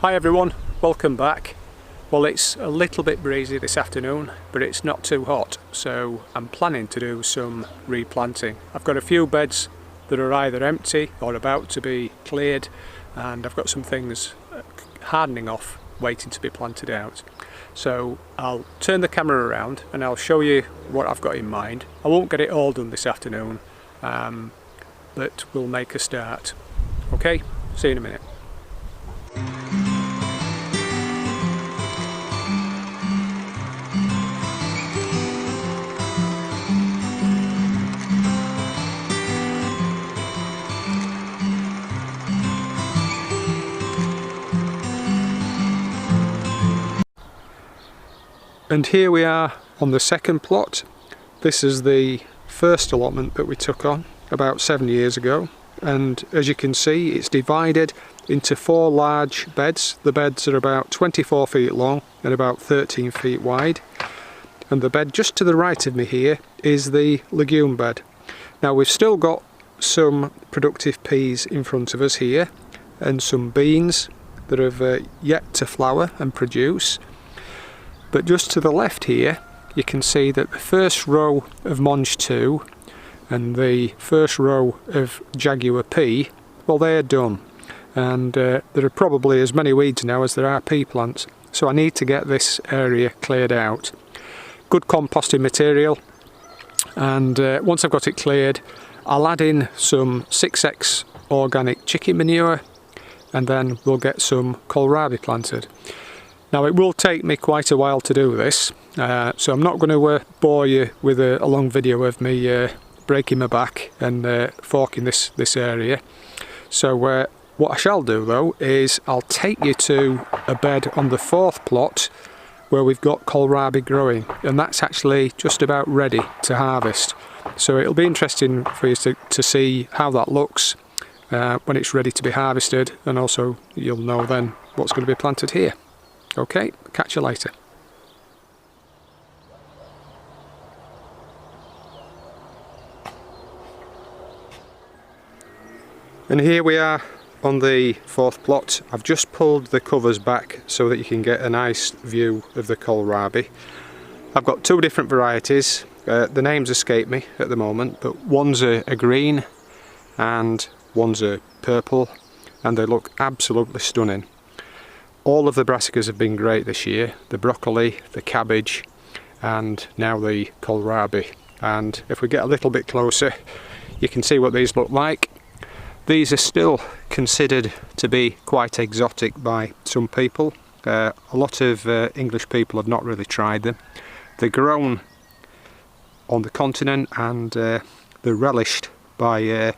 Hi everyone, welcome back. Well, it's a little bit breezy this afternoon, but it's not too hot, so I'm planning to do some replanting. I've got a few beds that are either empty or about to be cleared, and I've got some things hardening off, waiting to be planted out. So I'll turn the camera around and I'll show you what I've got in mind. I won't get it all done this afternoon, but we'll make a start. Okay, see you in a minute. And here we are on the second plot. This is the first allotment that we took on about 7 years ago, and as you can see it's divided into 4 large beds. The beds are about 24 feet long and about 13 feet wide, and the bed just to the right of me here is the legume bed. Now we've still got some productive peas in front of us here and some beans that have yet to flower and produce. But just to the left here, you can see that the first row of Mangetout and the first row of Jaguar pea, well, they're done. And there are probably as many weeds now as there are pea plants. So I need to get this area cleared out. Good composting material. And once I've got it cleared, I'll add in some 6x organic chicken manure, and then we'll get some kohlrabi planted. Now it will take me quite a while to do this, so I'm not going to bore you with a long video of me breaking my back and forking this area. So what I shall do though is I'll take you to a bed on the 4th plot where we've got kohlrabi growing, and that's actually just about ready to harvest. So it'll be interesting for you to see how that looks when it's ready to be harvested, and also you'll know then what's going to be planted here. Okay, catch you later. And here we are on the 4th plot. I've just pulled the covers back so that you can get a nice view of the kohlrabi. I've got 2 different varieties. The names escape me at the moment, but one's a green and one's a purple, and they look absolutely stunning. All of the brassicas have been great this year, the broccoli, the cabbage, and now the kohlrabi. And if we get a little bit closer, you can see what these look like. These are still considered to be quite exotic by some people. A lot of English people have not really tried them. They're grown on the continent, and they're relished by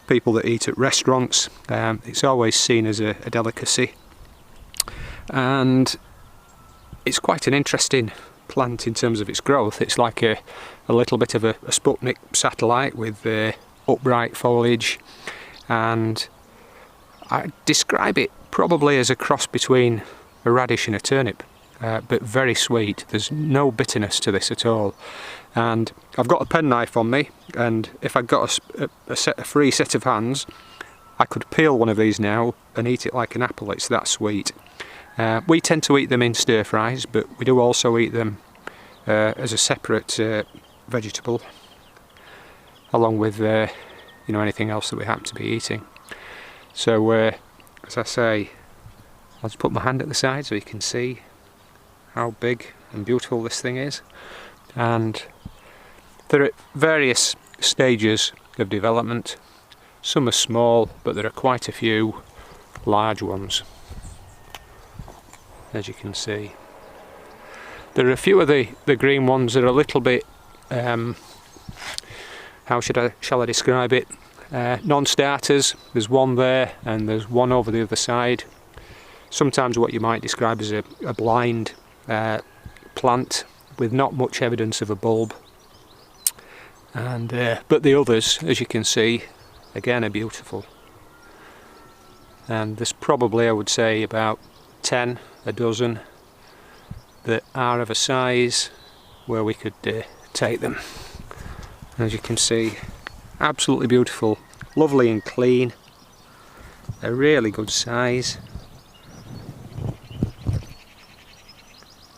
people that eat at restaurants. It's always seen as a delicacy. And it's quite an interesting plant in terms of its growth. It's like a little bit of a Sputnik satellite with upright foliage, and I describe it probably as a cross between a radish and a turnip, but very sweet. There's no bitterness to this at all. And I've got a penknife on me, and if I got a free set of hands, I could peel one of these now and eat it like an apple. It's that sweet. We tend to eat them in stir fries, but we do also eat them as a separate vegetable, along with anything else that we happen to be eating. So as I say, I'll just put my hand at the side so you can see how big and beautiful this thing is. And they're at various stages of development. Some are small, but there are quite a few large ones, as you can see. There are a few of the green ones that are a little bit, shall I describe it, non-starters. There's one there and there's one over the other side. Sometimes what you might describe as a blind plant with not much evidence of a bulb. And but the others, as you can see, again are beautiful. And there's probably, I would say, about 10, a dozen that are of a size where we could take them. As you can see, absolutely beautiful, lovely and clean, a really good size,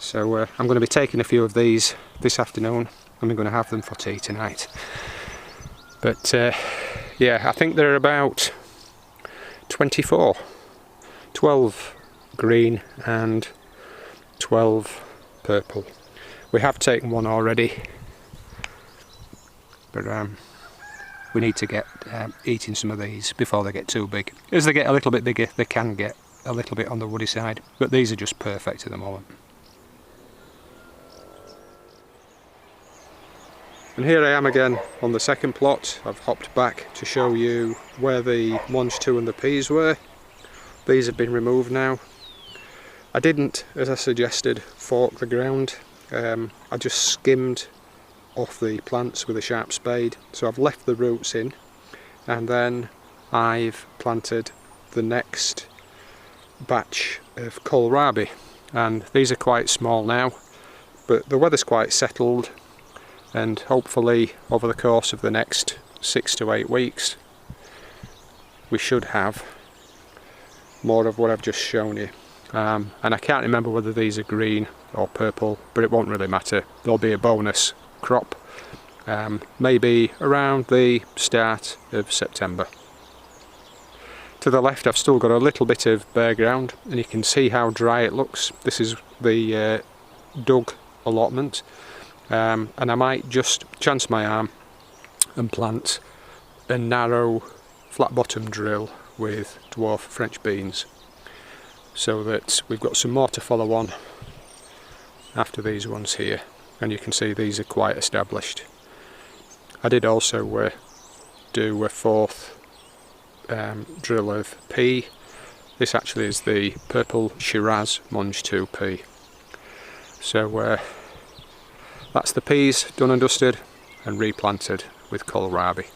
So I'm going to be taking a few of these this afternoon and we're going to have them for tea tonight. But yeah, I think they're about 24, 12 green and 12 purple. We have taken one already, but we need to get eating some of these before they get too big. As they get a little bit bigger, they can get a little bit on the woody side, but these are just perfect at the moment. And here I am again on the second plot. I've hopped back to show you where the Mangetout and the peas were. These have been removed now. I didn't, as I suggested, fork the ground. I just skimmed off the plants with a sharp spade. So I've left the roots in, and then I've planted the next batch of kohlrabi. And these are quite small now, but the weather's quite settled, and hopefully over the course of the next 6 to 8 weeks we should have more of what I've just shown you. And I can't remember whether these are green or purple, but it won't really matter. There'll be a bonus crop, maybe around the start of September. To the left I've still got a little bit of bare ground, and you can see how dry it looks. This is the dug allotment, and I might just chance my arm and plant a narrow flat bottom drill with dwarf French beans, so that we've got some more to follow on after these ones here. And you can see these are quite established. I did also do a fourth drill of pea. This actually is the purple Shiraz Mangetout pea. So that's the peas done and dusted and replanted with kohlrabi.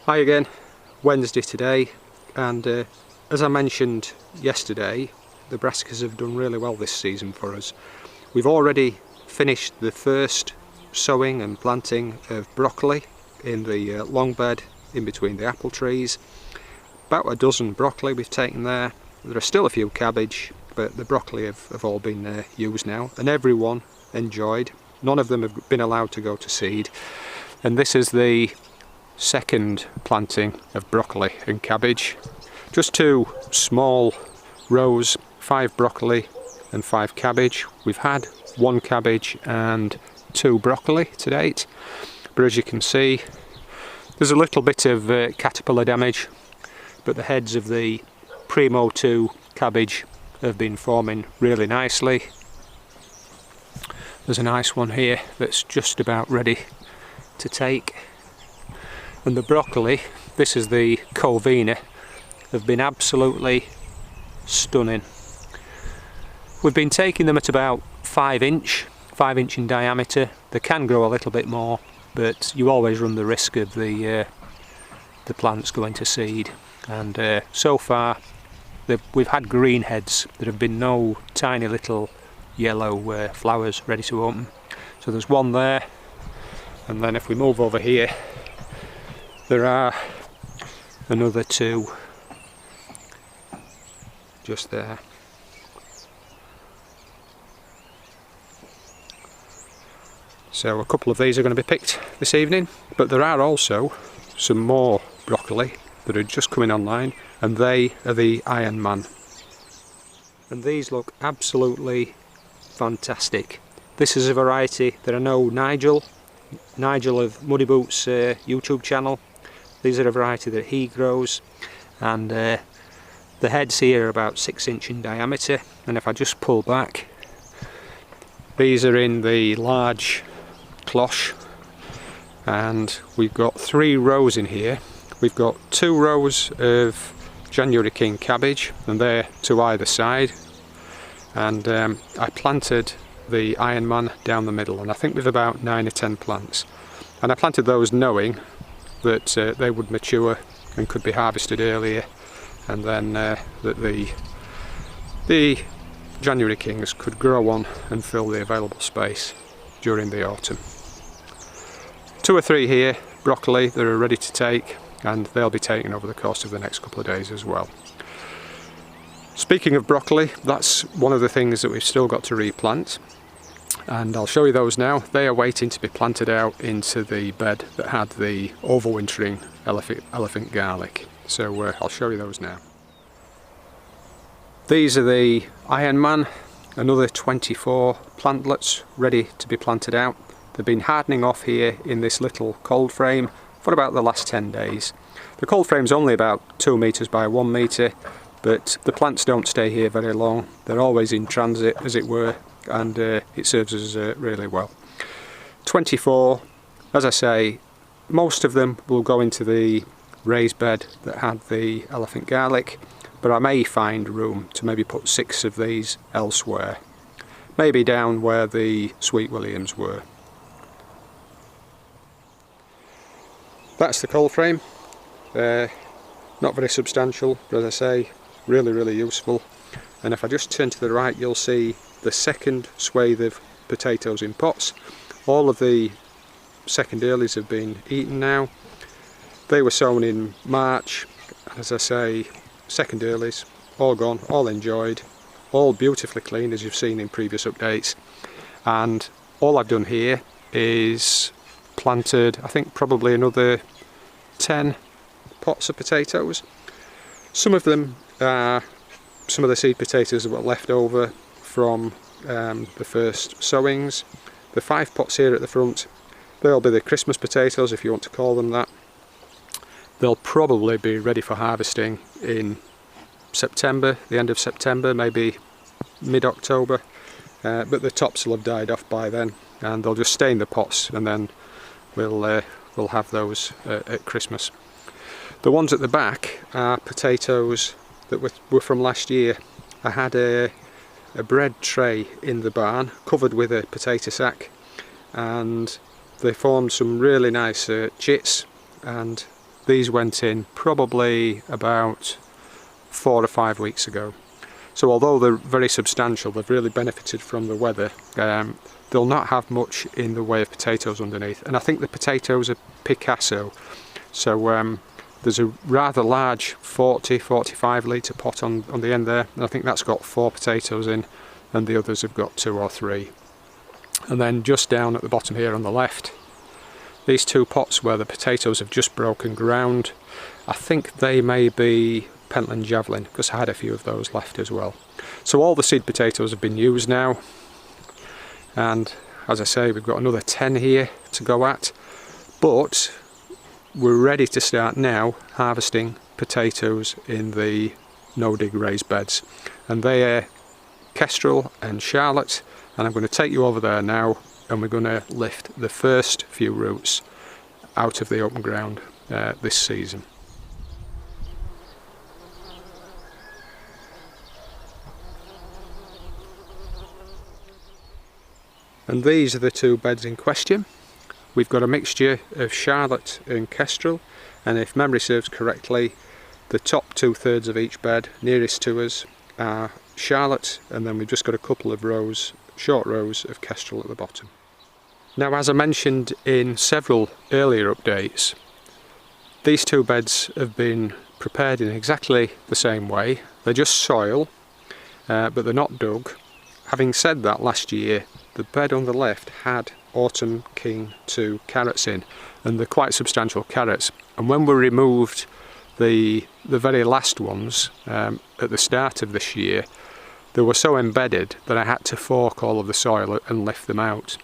Hi again, Wednesday today, and as I mentioned yesterday, the brassicas have done really well this season for us. We've already finished the first sowing and planting of broccoli in the long bed in between the apple trees. About a dozen broccoli we've taken there. There are still a few cabbage, but the broccoli have all been used now, and everyone enjoyed. None of them have been allowed to go to seed, and this is the second planting of broccoli and cabbage. Just 2 small rows, 5 broccoli and 5 cabbage. We've had 1 cabbage and 2 broccoli to date, but as you can see there's a little bit of caterpillar damage, but the heads of the Primo 2 cabbage have been forming really nicely. There's a nice one here that's just about ready to take. And the broccoli, this is the kohrabi, have been absolutely stunning. We've been taking them at about 5 inch in diameter. They can grow a little bit more, but you always run the risk of the plants going to seed. And so far we've had green heads. There have been no tiny little yellow flowers ready to open. So there's one there, and then if we move over here, there are another 2 just there. So a couple of these are going to be picked this evening, but there are also some more broccoli that are just coming online, and they are the Iron Man. And these look absolutely fantastic. This is a variety that I know Nigel of Muddy Boots YouTube channel. These are a variety that he grows, and the heads here are about 6 inch in diameter, and if I just pull back, these are in the large cloche, and we've got 3 rows in here. We've got 2 rows of January King cabbage, and they're to either side, and I planted the Iron Man down the middle, and I think with about 9 or 10 plants, and I planted those knowing that they would mature and could be harvested earlier, and then that the January Kings could grow on and fill the available space during the autumn. 2 or 3 here, broccoli, that are ready to take, and they'll be taken over the course of the next couple of days as well. Speaking of broccoli, that's one of the things that we've still got to replant, and I'll show you those now. They are waiting to be planted out into the bed that had the overwintering elephant garlic. So I'll show you those now. These are the Iron Man, another 24 plantlets ready to be planted out. They've been hardening off here in this little cold frame for about the last 10 days. The cold frame's only about 2 meters by 1 meter, but the plants don't stay here very long. They're always in transit, as it were, and it serves us really well. 24, as I say, most of them will go into the raised bed that had the elephant garlic, but I may find room to maybe put 6 of these elsewhere, maybe down where the Sweet Williams were. That's the cold frame. Not very substantial, but as I say, really useful. And if I just turn to the right, you'll see the second swathe of potatoes in pots. All of the second earlies have been eaten now. They were sown in March, as I say, second earlies, all gone, all enjoyed, all beautifully clean, as you've seen in previous updates. And all I've done here is planted, I think, probably another 10 pots of potatoes. Some of them are some of the seed potatoes that were left over from the first sowings. The 5 pots here at the front, they'll be the Christmas potatoes, if you want to call them that. They'll probably be ready for harvesting in September, the end of September, maybe mid-October, but the tops will have died off by then, and they'll just stay in the pots, and then we'll have those at Christmas. The ones at the back are potatoes that were from last year. I had a bread tray in the barn covered with a potato sack, and they formed some really nice chits, and these went in probably about 4 or 5 weeks ago. So although they're very substantial, they've really benefited from the weather. They'll not have much in the way of potatoes underneath, and I think the potatoes are Picasso, so there's a rather large 40-45 litre pot on the end there, and I think that's got 4 potatoes in, and the others have got 2 or 3. And then just down at the bottom here on the left, these 2 pots where the potatoes have just broken ground, I think they may be Pentland Javelin, because I had a few of those left as well. So all the seed potatoes have been used now, and as I say, we've got another 10 here to go at, but we're ready to start now harvesting potatoes in the no-dig raised beds, and they are Kestrel and Charlotte, and I'm going to take you over there now, and we're going to lift the first few roots out of the open ground this season. And these are the 2 beds in question. We've got a mixture of Charlotte and Kestrel, and if memory serves correctly, the top 2/3 of each bed nearest to us are Charlotte, and then we've just got a couple of rows, short rows of Kestrel at the bottom. Now, as I mentioned in several earlier updates, these 2 beds have been prepared in exactly the same way. They're just soil, but they're not dug. Having said that, last year the bed on the left had Autumn King 2 carrots in, and they're quite substantial carrots, and when we removed the very last ones at the start of this year, they were so embedded that I had to fork all of the soil and lift them out.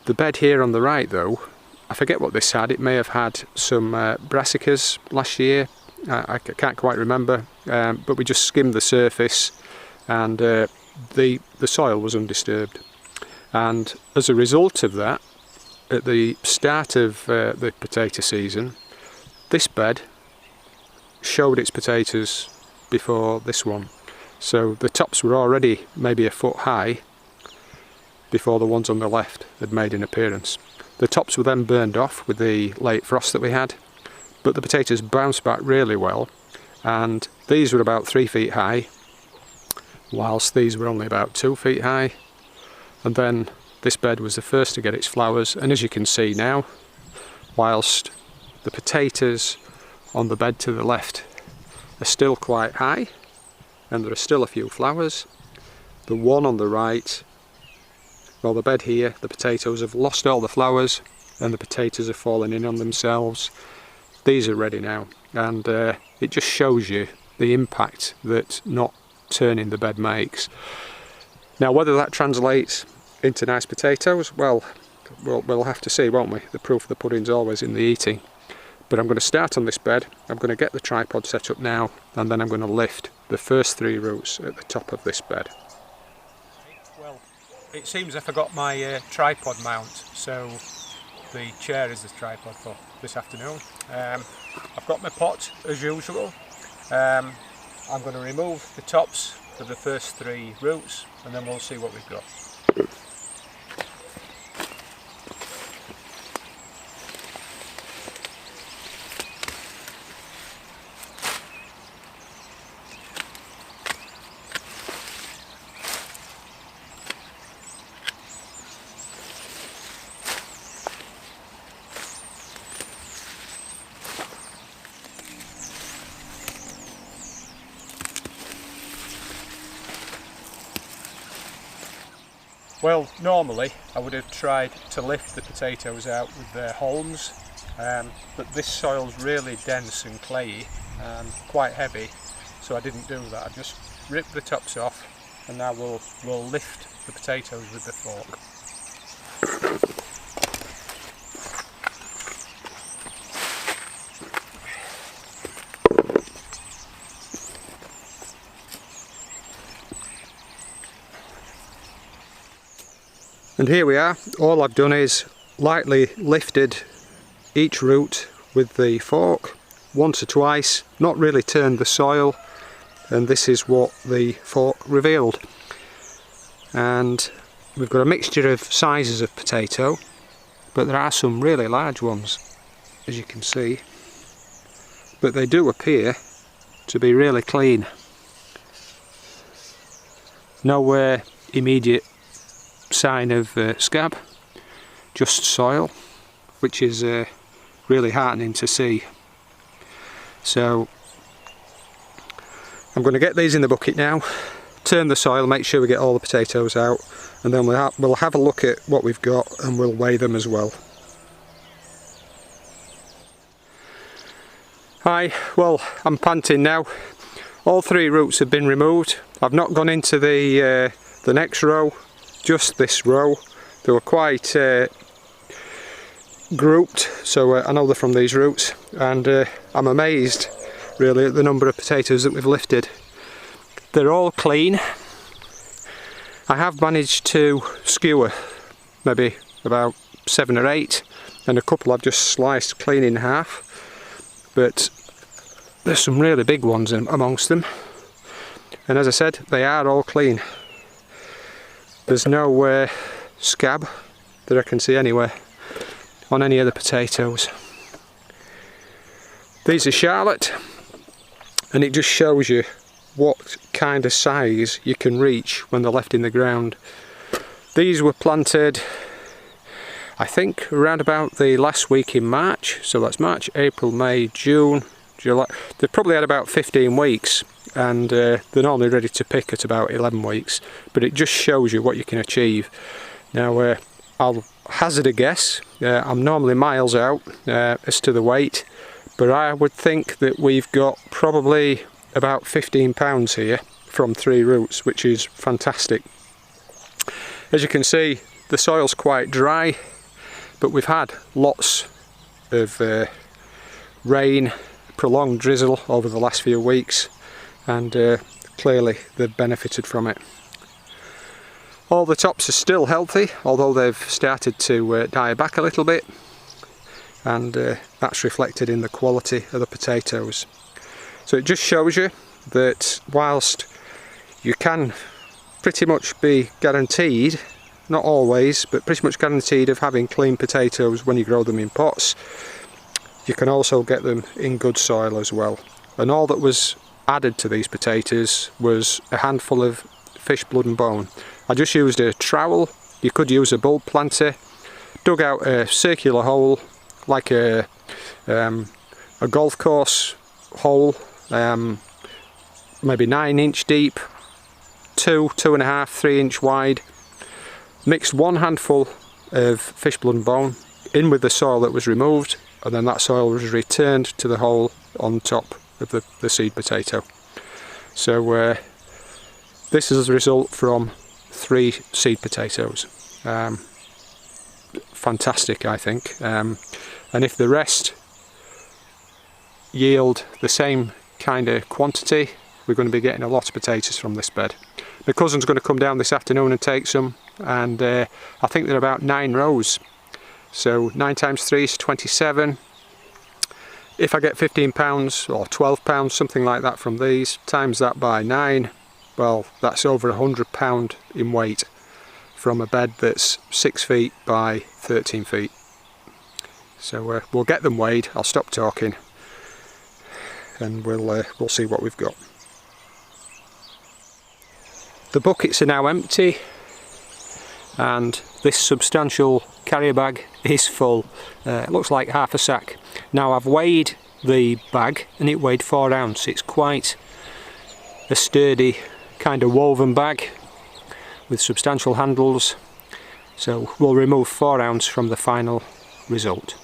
The bed here on the right though, I forget what this had. It may have had some brassicas last year, I can't quite remember, but we just skimmed the surface, and the soil was undisturbed. And as a result of that, at the start of the potato season, this bed showed its potatoes before this one. So the tops were already maybe a foot high before the ones on the left had made an appearance. The tops were then burned off with the late frost that we had, but the potatoes bounced back really well, and these were about 3 feet high, whilst these were only about 2 feet high. And then this bed was the first to get its flowers, and as you can see now, whilst the potatoes on the bed to the left are still quite high and there are still a few flowers, the one on the right, well, the bed here, the potatoes have lost all the flowers and the potatoes are falling in on themselves. These are ready now, and it just shows you the impact that not turning the bed makes. Now, whether that translates into nice potatoes, well, we'll have to see, won't we? The proof of the pudding's always in the eating. But I'm going to start on this bed, I'm going to get the tripod set up now, and then I'm going to lift the first 3 roots at the top of this bed. Well, it seems I forgot my tripod mount, so the chair is the tripod for this afternoon. I've got my pot as usual. I'm going to remove the tops of the first 3 roots and then we'll see what we've got. Well, normally I would have tried to lift the potatoes out with their haulms, but this soil's really dense and clayey and quite heavy, so I didn't do that. I just ripped the tops off, and now we'll lift the potatoes with the fork. And here we are. All I've done is lightly lifted each root with the fork once or twice, not really turned the soil, and this is what the fork revealed. And we've got a mixture of sizes of potato, but there are some really large ones, as you can see, but they do appear to be really clean. No immediate sign of scab, just soil, which is really heartening to see. So I'm going to get these in the bucket now, turn the soil, make sure we get all the potatoes out, and then we'll have a look at what we've got and we'll weigh them as well. Hi, well, I'm panting now. All 3 roots have been removed. I've not gone into the next row, just this row. They were quite grouped, so I know they're from these roots, and I'm amazed really at the number of potatoes that we've lifted. They're all clean. I have managed to skewer maybe about 7 or 8, and a couple I've just sliced clean in half, but there's some really big ones amongst them, and as I said, they are all clean. There's no scab that I can see anywhere on any of the potatoes. These are Charlotte, and it just shows you what kind of size you can reach when they're left in the ground. These were planted, I think, around about the last week in March, so that's March, April, May, June, July. They've probably had about 15 weeks, and they're normally ready to pick at about 11 weeks, but it just shows you what you can achieve. Now I'll hazard a guess, I'm normally miles out as to the weight, but I would think that we've got probably about 15 pounds here from 3 roots, which is fantastic. As you can see, the soil's quite dry, but we've had lots of rain, prolonged drizzle over the last few weeks, and clearly they've benefited from it. All the tops are still healthy, although they've started to die back a little bit, and that's reflected in the quality of the potatoes. So it just shows you that whilst you can pretty much be guaranteed, not always, but pretty much guaranteed of having clean potatoes when you grow them in pots, you can also get them in good soil as well. And all that was added to these potatoes was a handful of fish blood and bone. I just used a trowel you could use a bulb planter. Dug out a circular hole, like a golf course hole, maybe 9-inch deep, 2.5, 3-inch wide. Mixed 1 handful of fish blood and bone in with the soil that was removed, and then that soil was returned to the hole on top of the seed potato. So this is a result from 3 seed potatoes. Fantastic, I think. And if the rest yield the same kind of quantity, we're going to be getting a lot of potatoes from this bed. My cousin's going to come down this afternoon and take some, and I think they're about 9 rows. So 9 times 3 is 27. If I get £15 or £12, something like that from these, times that by 9, well, that's over £100 in weight from a bed that's 6 feet by 13 feet. So we'll get them weighed. I'll stop talking, and we'll see what we've got. The buckets are now empty, and this substantial carrier bag is full. It looks like half a sack. Now I've weighed the bag and it weighed 4 ounce. It's quite a sturdy kind of woven bag with substantial handles, so we'll remove 4 ounce from the final result.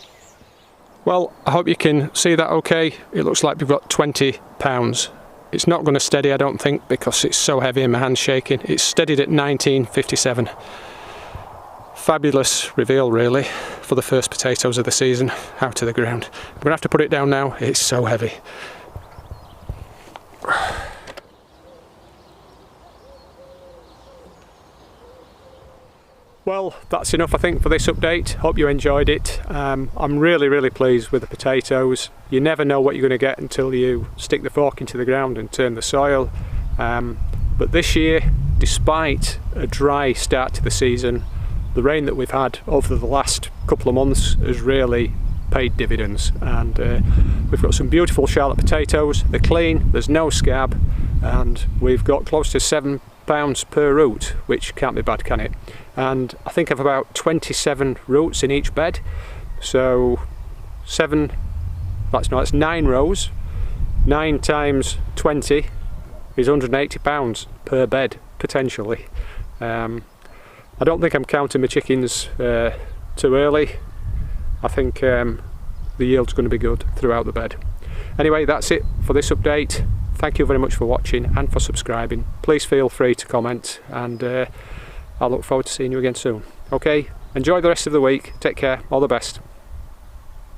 Well, I hope you can see that okay. It looks like we've got 20 pounds. It's not going to steady, I don't think, because it's so heavy and my hand's shaking. It's steadied at 19.57. Fabulous reveal, really, for the first potatoes of the season out of the ground. I'm going to have to put it down now, it's so heavy. Well, that's enough I think for this update. Hope you enjoyed it. I'm really pleased with the potatoes. You never know what you're going to get until you stick the fork into the ground and turn the soil. But this year, despite a dry start to the season, the rain that we've had over the last couple of months has really paid dividends, and we've got some beautiful Charlotte potatoes. They're clean, there's no scab, and we've got close to £7 per root, which can't be bad, can it? And I think I've about 27 roots in each bed, so that's 9 rows. 9 times 20 is £180 per bed potentially. I don't think I'm counting my chickens too early. I think the yield's going to be good throughout the bed. Anyway, that's it for this update. Thank you very much for watching and for subscribing. Please feel free to comment, and I look forward to seeing you again soon. Okay, enjoy the rest of the week. Take care, all the best.